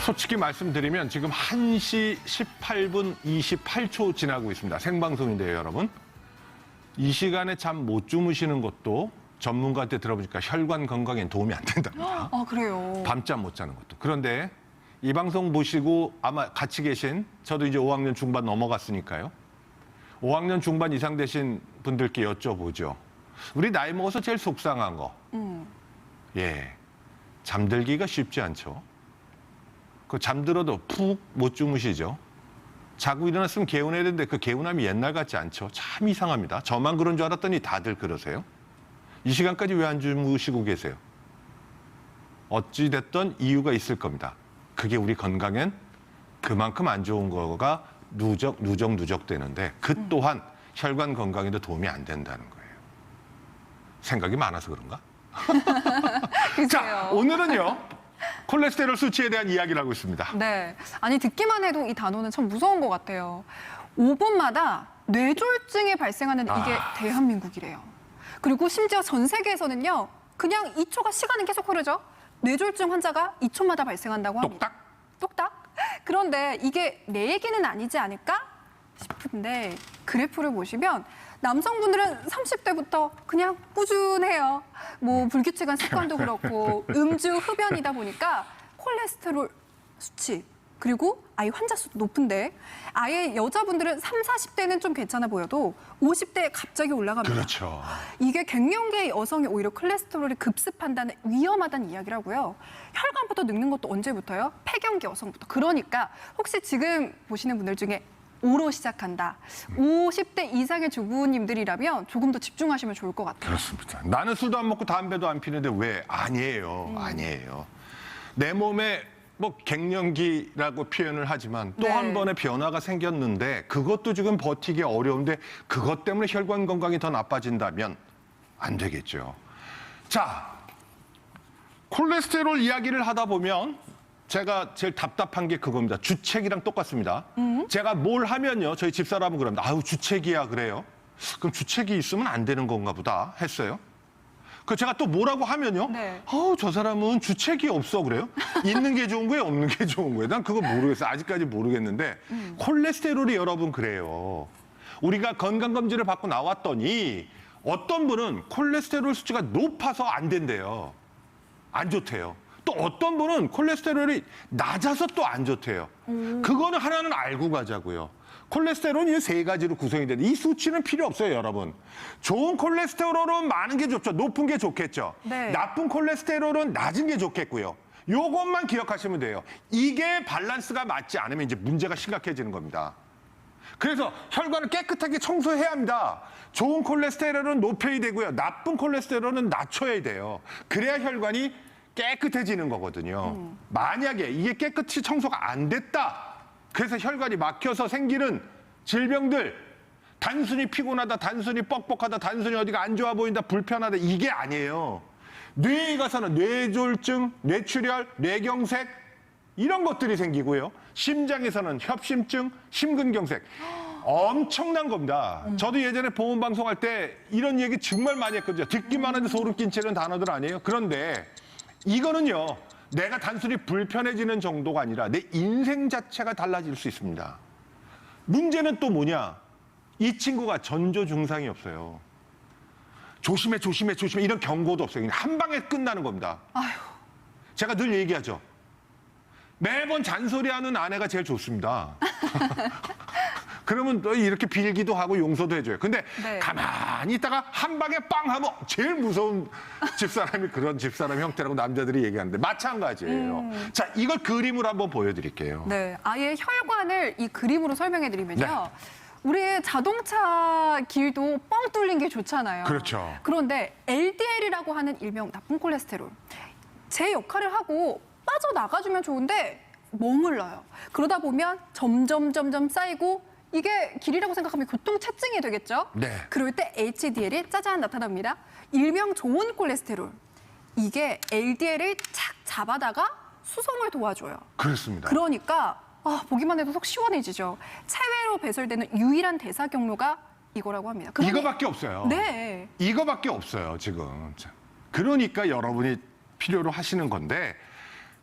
솔직히 말씀드리면 지금 1시 18분 28초 지나고 있습니다. 생방송인데요, 여러분. 이 시간에 잠 못 주무시는 것도 전문가한테 들어보니까 혈관 건강에 도움이 안 된답니다. 아, 그래요? 밤잠 못 자는 것도. 그런데 이 방송 보시고 아마 같이 계신, 저도 이제 5학년 중반 넘어갔으니까요. 5학년 중반 이상 되신 분들께 여쭤보죠. 우리 나이 먹어서 제일 속상한 거. 예, 잠들기가 쉽지 않죠. 그 잠들어도 푹 못 주무시죠. 자고 일어났으면 개운해야 되는데 그 개운함이 옛날 같지 않죠. 참 이상합니다. 저만 그런 줄 알았더니 다들 그러세요. 이 시간까지 왜 안 주무시고 계세요? 어찌 됐든 이유가 있을 겁니다. 그게 우리 건강엔 그만큼 안 좋은 거가 누적 되는데 그 또한 혈관 건강에도 도움이 안 된다는 거예요. 생각이 많아서 그런가? 자, 오늘은요. 콜레스테롤 수치에 대한 이야기를 하고 있습니다. 네. 아니, 듣기만 해도 이 단어는 참 무서운 것 같아요. 5분마다 뇌졸중이 발생하는 이게 대한민국이래요. 그리고 심지어 전 세계에서는요. 그냥 2초가 시간은 계속 흐르죠. 뇌졸중 환자가 2초마다 발생한다고 합니다. 똑딱? 그런데 이게 내 얘기는 아니지 않을까 싶은데 그래프를 보시면 남성분들은 30대부터 그냥 꾸준해요. 뭐 불규칙한 습관도 그렇고 음주, 흡연이다 보니까 콜레스테롤 수치 그리고 아예 환자 수도 높은데 아예 여자분들은 30, 40대는 좀 괜찮아 보여도 50대에 갑자기 올라갑니다. 그렇죠. 이게 갱년기의 여성이 오히려 콜레스테롤이 급습한다는 위험하다는 이야기라고요. 혈관부터 늙는 것도 언제부터요? 폐경기 여성부터. 그러니까 혹시 지금 보시는 분들 중에 5로 시작한다. 50대 이상의 주부님들이라면 조금 더 집중하시면 좋을 것 같아요. 그렇습니다. 나는 술도 안 먹고 담배도 안 피는데 왜? 아니에요. 아니에요. 내 몸에 뭐 갱년기라고 표현을 하지만 또 한 번의 변화가 생겼는데 그것도 지금 버티기 어려운데 그것 때문에 혈관 건강이 더 나빠진다면 안 되겠죠. 자, 콜레스테롤 이야기를 하다 보면 제가 제일 답답한 게 그겁니다. 주책이랑 똑같습니다. 제가 뭘 하면요. 저희 집사람은 그럽니다. 아유, 주책이야 그래요. 그럼 주책이 있으면 안 되는 건가 보다 했어요. 그 제가 또 뭐라고 하면요. 네. 저 사람은 주책이 없어 그래요. 있는 게 좋은 거예요? 없는 게 좋은 거예요? 난 그거 모르겠어요. 아직까지 모르겠는데 콜레스테롤이 여러분 그래요. 우리가 건강검진을 받고 나왔더니 어떤 분은 콜레스테롤 수치가 높아서 안 된대요. 안 좋대요. 또 어떤 분은 콜레스테롤이 낮아서 또 안 좋대요. 그거는 하나는 알고 가자고요. 콜레스테롤은 이 세 가지로 구성이 되는데 이 수치는 필요 없어요, 여러분. 좋은 콜레스테롤은 많은 게 좋죠. 높은 게 좋겠죠. 네. 나쁜 콜레스테롤은 낮은 게 좋겠고요. 요것만 기억하시면 돼요. 이게 밸런스가 맞지 않으면 이제 문제가 심각해지는 겁니다. 그래서 혈관을 깨끗하게 청소해야 합니다. 좋은 콜레스테롤은 높여야 되고요. 나쁜 콜레스테롤은 낮춰야 돼요. 그래야 혈관이 깨끗해지는 거거든요. 만약에 이게 깨끗이 청소가 안 됐다. 그래서 혈관이 막혀서 생기는 질병들, 단순히 피곤하다, 단순히 뻑뻑하다, 단순히 어디가 안 좋아 보인다, 불편하다, 이게 아니에요. 뇌에 가서는 뇌졸중, 뇌출혈, 뇌경색 이런 것들이 생기고요. 심장에서는 협심증, 심근경색 엄청난 겁니다. 저도 예전에 보험 방송할 때 이런 얘기 정말 많이 했거든요. 듣기만 하는데 소름 끼치는 단어들 아니에요. 그런데 이거는요. 내가 단순히 불편해지는 정도가 아니라 내 인생 자체가 달라질 수 있습니다. 문제는 또 뭐냐? 이 친구가 전조 증상이 없어요. 조심해 이런 경고도 없어요. 그냥 한 방에 끝나는 겁니다. 아휴. 제가 늘 얘기하죠. 매번 잔소리하는 아내가 제일 좋습니다. 그러면 또 이렇게 빌기도 하고 용서도 해줘요. 근데 네. 가만히 있다가 한 방에 빵 하면 제일 무서운 집사람이 그런 집사람 형태라고 남자들이 얘기하는데 마찬가지예요. 자, 이걸 그림으로 한번 보여드릴게요. 네. 아예 혈관을 이 그림으로 설명해드리면요. 네. 우리 자동차 길도 뻥 뚫린 게 좋잖아요. 그렇죠. 그런데 LDL이라고 하는 일명 나쁜 콜레스테롤. 제 역할을 하고 빠져나가주면 좋은데 머물러요. 그러다 보면 점점 쌓이고 이게 길이라고 생각하면 교통체증이 되겠죠? 네. 그럴 때 HDL이 짜잔 나타납니다. 일명 좋은 콜레스테롤. 이게 LDL을 착 잡아다가 수송을 도와줘요. 그렇습니다. 그러니까 보기만 해도 속 시원해지죠. 체외로 배설되는 유일한 대사 경로가 이거라고 합니다. 이거밖에 없어요. 네. 이거밖에 없어요, 지금. 그러니까 여러분이 필요로 하시는 건데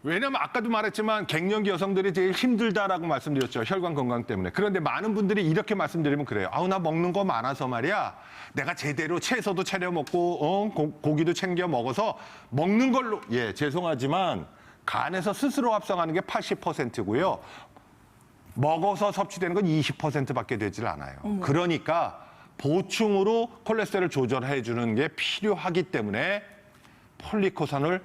왜냐면 아까도 말했지만 갱년기 여성들이 제일 힘들다라고 말씀드렸죠. 혈관 건강 때문에. 그런데 많은 분들이 이렇게 말씀드리면 그래요. 아우 나 먹는 거 많아서 말이야. 내가 제대로 채소도 차려 먹고 고기도 챙겨 먹어서 먹는 걸로 예 죄송하지만 간에서 스스로 합성하는 게 80%고요. 먹어서 섭취되는 건 20%밖에 되질 않아요. 그러니까 보충으로 콜레스테롤 조절해 주는 게 필요하기 때문에 폴리코산을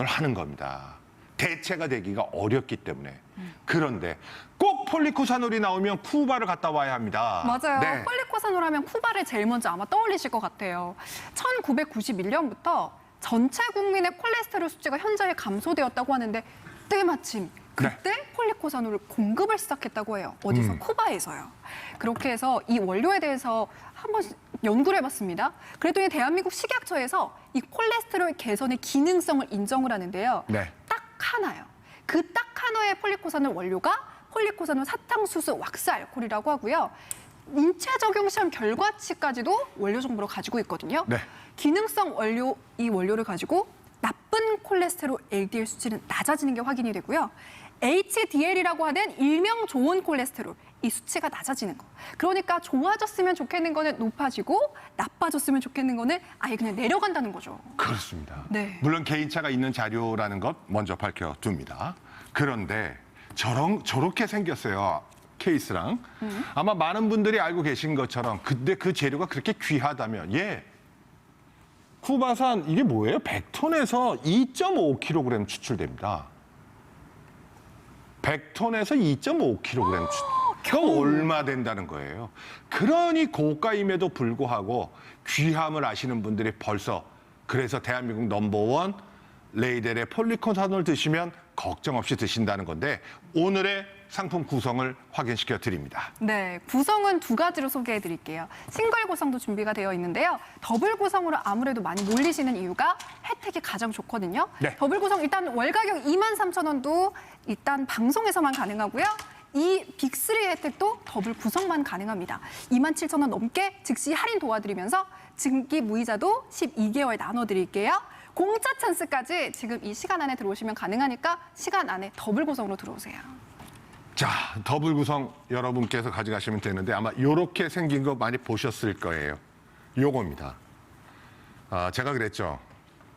하는 겁니다. 대체가 되기가 어렵기 때문에. 그런데 꼭 폴리코사놀이 나오면 쿠바를 갔다 와야 합니다. 맞아요. 네. 폴리코사놀 하면 쿠바를 제일 먼저 아마 떠올리실 것 같아요. 1991년부터 전체 국민의 콜레스테롤 수치가 현저히 감소되었다고 하는데 때마침 그때 폴리코사놀을 공급을 시작했다고 해요. 어디서? 쿠바에서요. 그렇게 해서 이 원료에 대해서 한번 연구를 해봤습니다. 그랬더니 대한민국 식약처에서 이 콜레스테롤 개선의 기능성을 인정을 하는데요. 네. 딱 하나요. 그 딱 하나의 폴리코사놀 원료가 폴리코사놀 사탕수수 왁스 알코올이라고 하고요. 인체 적용 시험 결과치까지도 원료 정보를 가지고 있거든요. 네. 기능성 원료, 이 원료를 가지고 나쁜 콜레스테롤 LDL 수치는 낮아지는 게 확인이 되고요. HDL이라고 하는 일명 좋은 콜레스테롤, 이 수치가 낮아지는 거. 그러니까 좋아졌으면 좋겠는 거는 높아지고 나빠졌으면 좋겠는 거는 아예 그냥 내려간다는 거죠. 그렇습니다. 네. 물론 개인차가 있는 자료라는 것 먼저 밝혀둡니다. 그런데 저렇게 생겼어요. 케이스랑. 아마 많은 분들이 알고 계신 것처럼 근데 그 재료가 그렇게 귀하다면 쿠바산 이게 뭐예요? 100톤에서 2.5kg 추출됩니다. 100톤에서 2.5kg 그럼 얼마 된다는 거예요. 그러니 고가임에도 불구하고 귀함을 아시는 분들이 벌써 그래서 대한민국 넘버원 레이델의 폴리코사놀 드시면 걱정 없이 드신다는 건데 오늘의 상품 구성을 확인시켜 드립니다. 네, 구성은 두 가지로 소개해 드릴게요. 싱글 구성도 준비가 되어 있는데요. 더블 구성으로 아무래도 많이 몰리시는 이유가 혜택이 가장 좋거든요. 네. 더블 구성 일단 월 가격 23,000원도 일단 방송에서만 가능하고요. 이 빅3 혜택도 더블 구성만 가능합니다. 27,000원 넘게 즉시 할인 도와드리면서 증기 무이자도 12개월 나눠드릴게요. 공짜 찬스까지 지금 이 시간 안에 들어오시면 가능하니까 시간 안에 더블 구성으로 들어오세요. 자, 더블 구성 여러분께서 가져가시면 되는데 아마 이렇게 생긴 거 많이 보셨을 거예요. 요겁니다. 제가 그랬죠.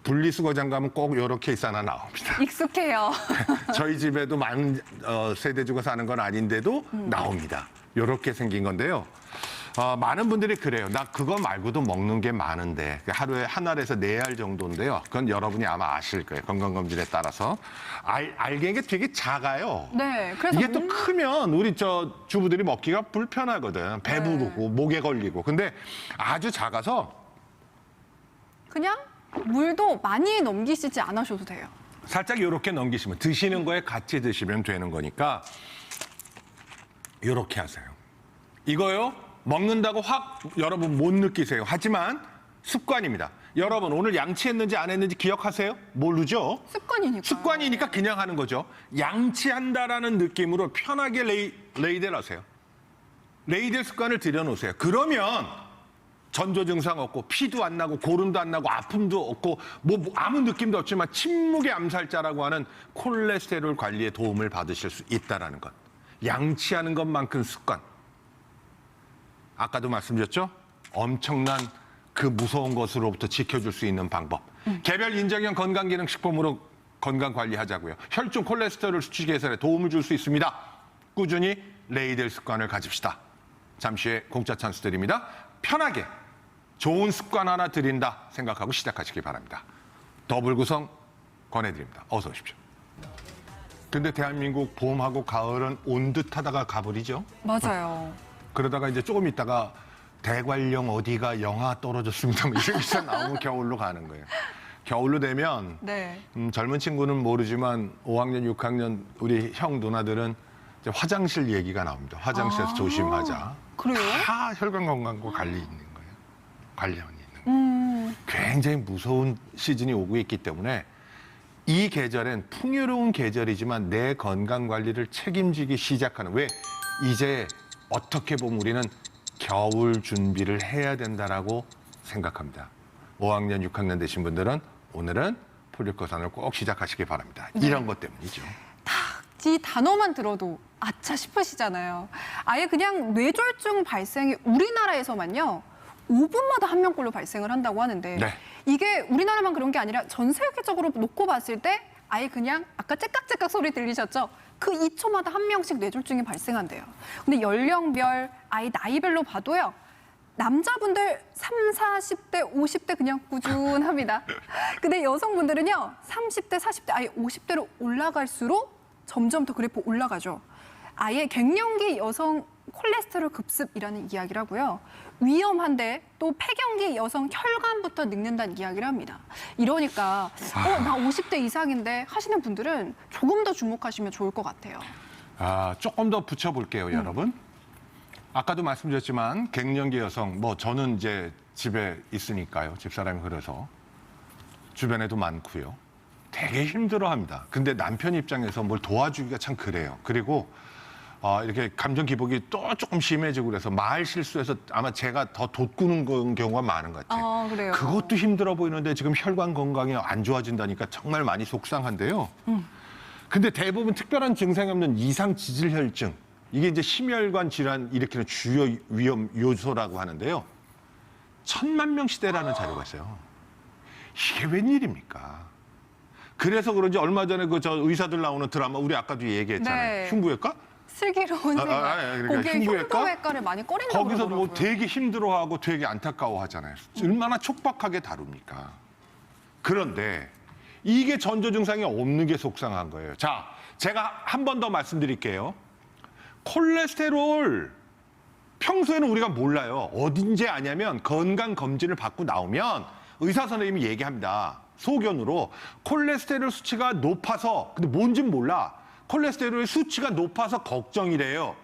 분리수거 장갑은 꼭 이렇게 케이스 하나 나옵니다. 익숙해요. 저희 집에도 많은 세대주가 사는 건 아닌데도 나옵니다. 이렇게 생긴 건데요. 많은 분들이 그래요. 나 그거 말고도 먹는 게 많은데 하루에 한 알에서 4알 정도인데요. 그건 여러분이 아마 아실 거예요. 건강검진에 따라서. 알게 게 되게 작아요. 네, 그래서 이게 또 크면 우리 주부들이 먹기가 불편하거든. 배부르고 목에 걸리고. 근데 아주 작아서 그냥 물도 많이 넘기시지 않으셔도 돼요. 살짝 이렇게 넘기시면 드시는 거에 같이 드시면 되는 거니까 이렇게 하세요. 이거요. 먹는다고 확 여러분 못 느끼세요. 하지만 습관입니다. 여러분 오늘 양치했는지 안 했는지 기억하세요? 모르죠? 습관이니까 그냥 하는 거죠. 양치한다라는 느낌으로 편하게 레이델 하세요. 레이델 습관을 들여놓으세요. 그러면 전조 증상 없고 피도 안 나고 고름도 안 나고 아픔도 없고 뭐 아무 느낌도 없지만 침묵의 암살자라고 하는 콜레스테롤 관리에 도움을 받으실 수 있다는 것. 양치하는 것만큼 습관. 아까도 말씀드렸죠? 엄청난 그 무서운 것으로부터 지켜줄 수 있는 방법. 개별 인정형 건강기능식품으로 건강관리하자고요. 혈중 콜레스테롤 수치 개선에 도움을 줄 수 있습니다. 꾸준히 레이델 습관을 가집시다. 잠시 후에 공짜 찬스 드립니다. 편하게 좋은 습관 하나 드린다 생각하고 시작하시기 바랍니다. 더블 구성 권해드립니다. 어서 오십시오. 근데 대한민국 봄하고 가을은 온 듯하다가 가버리죠. 맞아요. 그러다가 이제 조금 있다가 대관령 어디가 영하 떨어졌습니다. 뭐 이런 기사 나오면 겨울로 가는 거예요. 겨울로 되면 네. 젊은 친구는 모르지만 5학년, 6학년 우리 형 누나들은 이제 화장실 얘기가 나옵니다. 화장실에서 조심하자. 그래요? 다 혈관 건강과 관리 있는 거예요. 관련이 있는 거예요. 굉장히 무서운 시즌이 오고 있기 때문에 이 계절엔 풍요로운 계절이지만 내 건강 관리를 책임지기 시작하는 왜 이제 어떻게 보면 우리는 겨울 준비를 해야 된다라고 생각합니다. 5학년, 6학년 되신 분들은 오늘은 폴리코산을 꼭 시작하시기 바랍니다. 네. 이런 것 때문이죠. 이 단어만 들어도 아차 싶으시잖아요. 아예 그냥 뇌졸중 발생이 우리나라에서만요. 5분마다 한 명꼴로 발생을 한다고 하는데 네. 이게 우리나라만 그런 게 아니라 전 세계적으로 놓고 봤을 때 아예 그냥 아까 째깍째깍 소리 들리셨죠? 그 2초마다 한 명씩 뇌졸중이 발생한대요. 근데 연령별, 아이 나이별로 봐도요. 남자분들 30, 40대, 50대 그냥 꾸준합니다. 근데 여성분들은요. 30대, 40대, 아예 50대로 올라갈수록 점점 더 그래프 올라가죠. 아예 갱년기 여성 콜레스테롤 급습이라는 이야기라고요. 위험한데 또 폐경기 여성 혈관부터 늙는다는 이야기를 합니다. 이러니까 나 50대 이상인데 하시는 분들은 조금 더 주목하시면 좋을 것 같아요. 조금 더 붙여볼게요, 여러분. 아까도 말씀드렸지만 갱년기 여성, 뭐 저는 이제 집에 있으니까요. 집사람이 그래서 주변에도 많고요. 되게 힘들어합니다. 근데 남편 입장에서 뭘 도와주기가 참 그래요. 그리고 이렇게 감정 기복이 또 조금 심해지고 그래서 말 실수해서 아마 제가 더 돋구는 경우가 많은 것 같아요. 그래요. 그것도 힘들어 보이는데 지금 혈관 건강이 안 좋아진다니까 정말 많이 속상한데요. 근데 대부분 특별한 증상이 없는 이상 지질혈증, 이게 이제 심혈관 질환 일으키는 주요 위험 요소라고 하는데요. 1000만 명 시대라는 자료가 있어요. 이게 웬일입니까? 그래서 그런지 얼마 전에 그 저 의사들 나오는 드라마 우리 아까도 얘기했잖아요. 네. 흉부외과? 슬기로운 생각. 그러니까 거기에 흉부외과? 흉부외과를 많이 꺼린다고 거기서도 뭐 그러더라고요. 되게 힘들어하고 되게 안타까워하잖아요. 얼마나 촉박하게 다룹니까? 그런데 이게 전조 증상이 없는 게 속상한 거예요. 자, 제가 한 번 더 말씀드릴게요. 콜레스테롤 평소에는 우리가 몰라요. 어딘지 아냐면 건강검진을 받고 나오면 의사 선생님이 얘기합니다. 소견으로 콜레스테롤 수치가 높아서, 근데 뭔진 몰라. 콜레스테롤의 수치가 높아서 걱정이래요.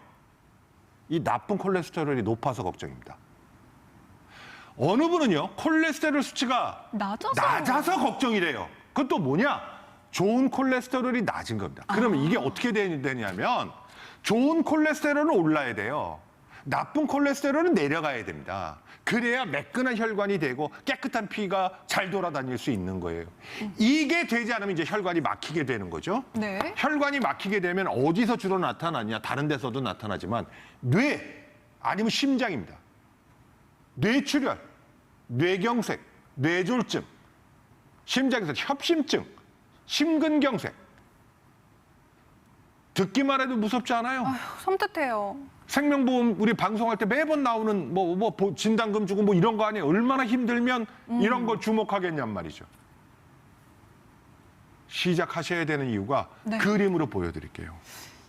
이 나쁜 콜레스테롤이 높아서 걱정입니다. 어느 분은요, 콜레스테롤 수치가 낮아서 걱정이래요. 그것도 뭐냐? 좋은 콜레스테롤이 낮은 겁니다. 그러면 이게 어떻게 되냐면 좋은 콜레스테롤은 올라야 돼요. 나쁜 콜레스테롤은 내려가야 됩니다. 그래야 매끈한 혈관이 되고 깨끗한 피가 잘 돌아다닐 수 있는 거예요. 이게 되지 않으면 이제 혈관이 막히게 되는 거죠. 네. 혈관이 막히게 되면 어디서 주로 나타나냐? 다른 데서도 나타나지만 뇌 아니면 심장입니다. 뇌출혈, 뇌경색, 뇌졸중, 심장에서 협심증, 심근경색. 듣기만 해도 무섭지 않아요? 섬뜩해요. 생명보험 우리 방송할 때 매번 나오는 진단금 주고 뭐 이런 거 아니에요. 얼마나 힘들면 이런 거 주목하겠냔 말이죠. 시작하셔야 되는 이유가 네. 그림으로 보여드릴게요.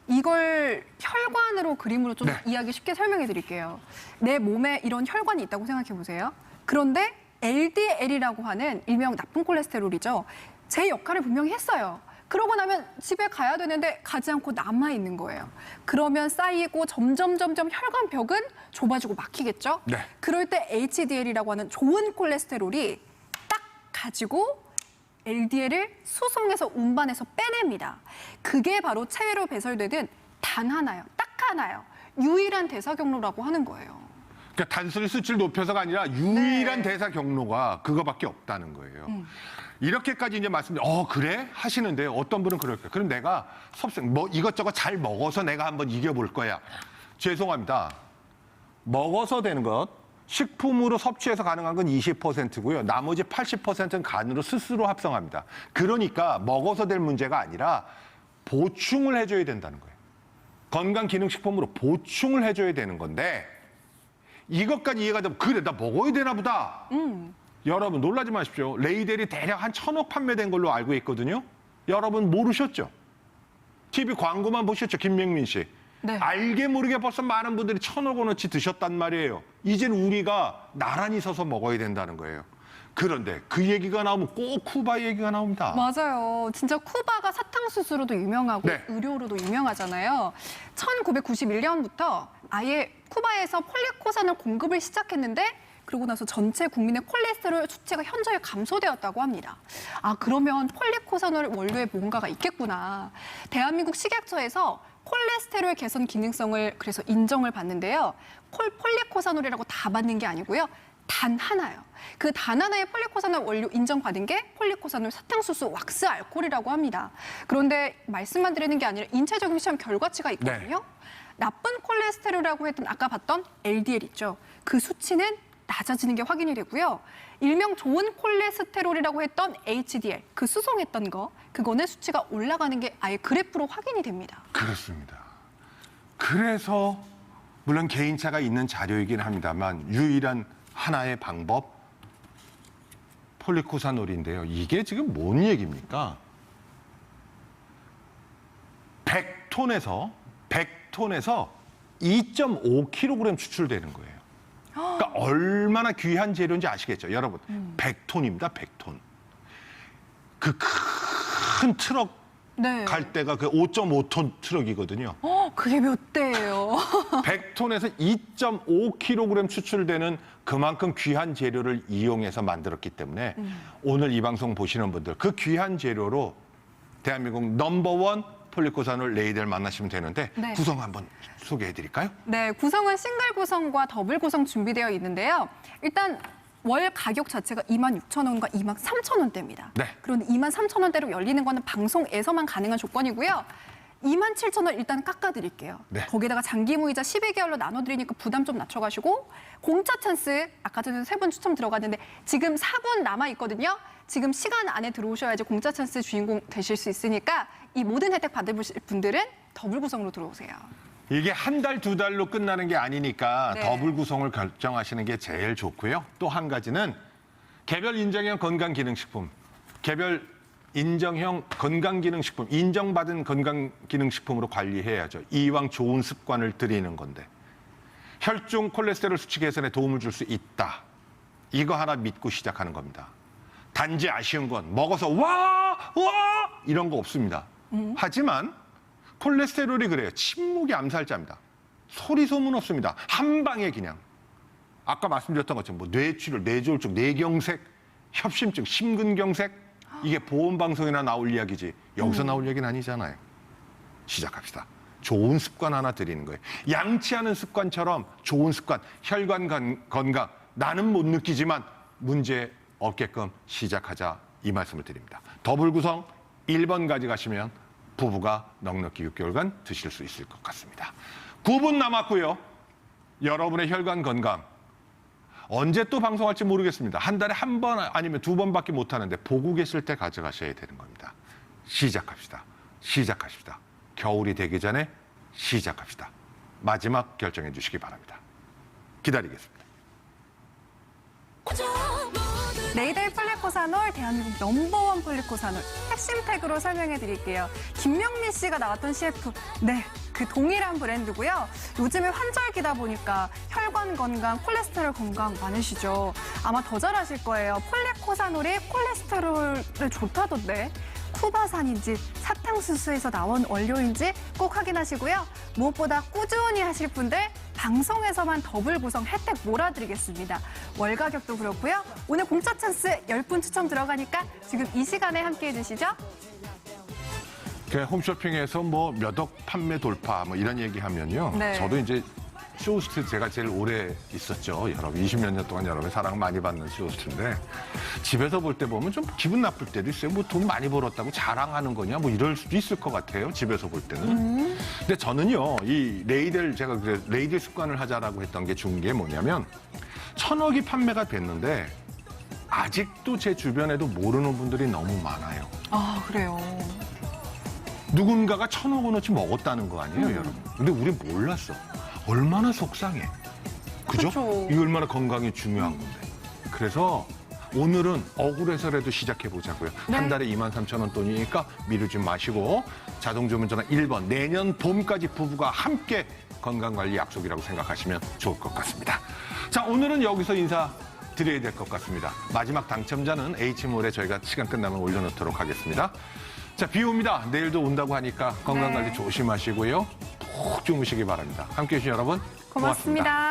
이걸 혈관으로 그림으로 좀 네. 이야기 쉽게 설명해 드릴게요. 내 몸에 이런 혈관이 있다고 생각해 보세요. 그런데 LDL이라고 하는 일명 나쁜 콜레스테롤이죠. 제 역할을 분명히 했어요. 그러고 나면 집에 가야 되는데 가지 않고 남아있는 거예요. 그러면 쌓이고 점점 혈관벽은 좁아지고 막히겠죠? 네. 그럴 때 HDL이라고 하는 좋은 콜레스테롤이 딱 가지고 LDL을 수송해서 운반해서 빼냅니다. 그게 바로 체외로 배설되는 단 하나요. 딱 하나요. 유일한 대사 경로라고 하는 거예요. 그러니까 단순히 수치를 높여서가 아니라 유일한 네. 대사 경로가 그거밖에 없다는 거예요. 이렇게까지 이제 그래? 하시는데 어떤 분은 그럴 거예요. 그럼 내가 이것저것 잘 먹어서 내가 한번 이겨볼 거야. 죄송합니다. 먹어서 되는 것, 식품으로 섭취해서 가능한 건 20%고요. 나머지 80%는 간으로 스스로 합성합니다. 그러니까 먹어서 될 문제가 아니라 보충을 해줘야 된다는 거예요. 건강기능식품으로 보충을 해줘야 되는 건데 이것까지 이해가 되면 그래 나 먹어야 되나 보다. 여러분 놀라지 마십시오. 레이델이 대략 한 1000억 판매된 걸로 알고 있거든요. 여러분 모르셨죠? TV 광고만 보셨죠? 김명민 씨. 네. 알게 모르게 벌써 많은 분들이 1000억 원어치 드셨단 말이에요. 이제는 우리가 나란히 서서 먹어야 된다는 거예요. 그런데 그 얘기가 나오면 꼭 쿠바 얘기가 나옵니다. 맞아요. 진짜 쿠바가 사탕수수로도 유명하고 네. 의료로도 유명하잖아요. 1991년부터 아예 쿠바에서 폴리코산을 공급을 시작했는데 그러고 나서 전체 국민의 콜레스테롤 수치가 현저히 감소되었다고 합니다. 그러면 폴리코산올 원료에 뭔가가 있겠구나. 대한민국 식약처에서 콜레스테롤 개선 기능성을 그래서 인정을 받는데요. 폴리코산올이라고 다 받는 게 아니고요. 단 하나요. 그 단 하나의 폴리코사놀 원료 인정받은 게 폴리코사놀 사탕수수 왁스 알코올이라고 합니다. 그런데 말씀만 드리는 게 아니라 인체적인 시험 결과치가 있거든요. 나쁜 콜레스테롤이라고 했던 아까 봤던 LDL 있죠. 그 수치는 낮아지는 게 확인이 되고요. 일명 좋은 콜레스테롤이라고 했던 HDL, 그 수송했던 거, 그거는 수치가 올라가는 게 아예 그래프로 확인이 됩니다. 그렇습니다. 그래서 물론 개인차가 있는 자료이긴 합니다만 유일한 하나의 방법 폴리코사놀인데요. 이게 지금 뭔 얘기입니까? 100톤에서 2.5kg 추출되는 거예요. 그러니까 얼마나 귀한 재료인지 아시겠죠? 여러분, 100톤입니다. 100톤. 그 큰 트럭 네. 갈 때가 그 5.5톤 트럭이거든요. 그게 몇 대예요? 100톤에서 2.5kg 추출되는 그만큼 귀한 재료를 이용해서 만들었기 때문에 오늘 이 방송 보시는 분들 그 귀한 재료로 대한민국 넘버원 폴리코사놀 레이델 만나시면 되는데 네. 구성 한번 소개해 드릴까요? 네, 구성은 싱글 구성과 더블 구성 준비되어 있는데요. 일단 월 가격 자체가 26,000원과 23,000원대입니다. 네. 그런데 23,000원대로 열리는 거는 방송에서만 가능한 조건이고요. 27,000원 일단 깎아드릴게요. 네. 거기다가 장기 무이자 12개월로 나눠드리니까 부담 좀 낮춰가시고 공짜 찬스 아까 전에 3분 추첨 들어갔는데 지금 4분 남아있거든요. 지금 시간 안에 들어오셔야지 공짜 찬스 주인공 되실 수 있으니까 이 모든 혜택 받으실 분들은 더블 구성으로 들어오세요. 이게 한 달, 두 달로 끝나는 게 아니니까 네. 더블 구성을 결정하시는 게 제일 좋고요. 또 한 가지는 개별 인정형 건강기능식품, 개별 인정형 건강기능식품, 인정받은 건강기능식품으로 관리해야죠. 이왕 좋은 습관을 들이는 건데. 혈중 콜레스테롤 수치 개선에 도움을 줄 수 있다. 이거 하나 믿고 시작하는 겁니다. 단지 아쉬운 건 먹어서 와! 이런 거 없습니다. 하지만 콜레스테롤이 그래요. 침묵의 암살자입니다. 소리 소문 없습니다. 한 방에 그냥. 아까 말씀드렸던 것처럼 뭐 뇌출혈, 뇌졸중, 뇌경색, 협심증, 심근경색 이게 보험방송이나 나올 이야기지 여기서 나올 얘기는 아니잖아요. 시작합시다. 좋은 습관 하나 드리는 거예요. 양치하는 습관처럼 좋은 습관, 혈관 건강 나는 못 느끼지만 문제 없게끔 시작하자 이 말씀을 드립니다. 더블 구성 1번 가져가시면 부부가 넉넉히 6개월간 드실 수 있을 것 같습니다. 9분 남았고요. 여러분의 혈관 건강 언제 또 방송할지 모르겠습니다. 한 달에 한 번 아니면 두 번밖에 못 하는데 보고 계실 때 가져가셔야 되는 겁니다. 시작합시다. 시작하십시다. 겨울이 되기 전에 시작합시다. 마지막 결정해 주시기 바랍니다. 기다리겠습니다. 레이델 폴리코사놀 대한민국 넘버원 폴리코사놀 핵심 택으로 설명해 드릴게요. 김명미 씨가 나왔던 CF. 네, 그 동일한 브랜드고요. 요즘에 환절기다 보니까 혈관 건강, 콜레스테롤 건강 많으시죠. 아마 더 잘하실 거예요. 폴리코사놀이 콜레스테롤에 좋다던데. 쿠바산인지 사탕수수에서 나온 원료인지 꼭 확인하시고요. 무엇보다 꾸준히 하실 분들 방송에서만 더블 구성 혜택 몰아드리겠습니다. 월 가격도 그렇고요. 오늘 공짜 찬스 10분 추첨 들어가니까 지금 이 시간에 함께해 주시죠. 홈쇼핑에서 뭐 몇 억 판매 돌파 뭐 이런 얘기하면요. 네. 저도 이제 쇼호스트 제가 제일 오래 있었죠. 여러분 20몇 년 동안 여러분의 사랑 많이 받는 쇼호스트인데 집에서 볼 때 보면 좀 기분 나쁠 때도 있어요. 뭐 돈 많이 벌었다고 자랑하는 거냐 뭐 이럴 수도 있을 것 같아요. 집에서 볼 때는. 근데 저는요 이 레이델 제가 레이델 습관을 하자라고 했던 게 좋은 게 뭐냐면 1,000억이 판매가 됐는데 아직도 제 주변에도 모르는 분들이 너무 많아요. 아, 그래요. 누군가가 1,000억 원어치 먹었다는 거 아니에요, 여러분? 근데 우리 몰랐어. 얼마나 속상해. 그죠? 그쵸. 이게 얼마나 건강이 중요한 건데. 그래서 오늘은 억울해서라도 시작해 보자고요. 네. 한 달에 23,000원 돈이니까 미루지 마시고 자동주문 전화 1번 내년 봄까지 부부가 함께 건강관리 약속이라고 생각하시면 좋을 것 같습니다. 자, 오늘은 여기서 인사드려야 될 것 같습니다. 마지막 당첨자는 H몰에 저희가 시간 끝나면 올려놓도록 하겠습니다. 자, 비 옵니다. 내일도 온다고 하니까 건강관리 네. 조심하시고요. 푹 주무시기 바랍니다. 함께해 주신 여러분 고맙습니다.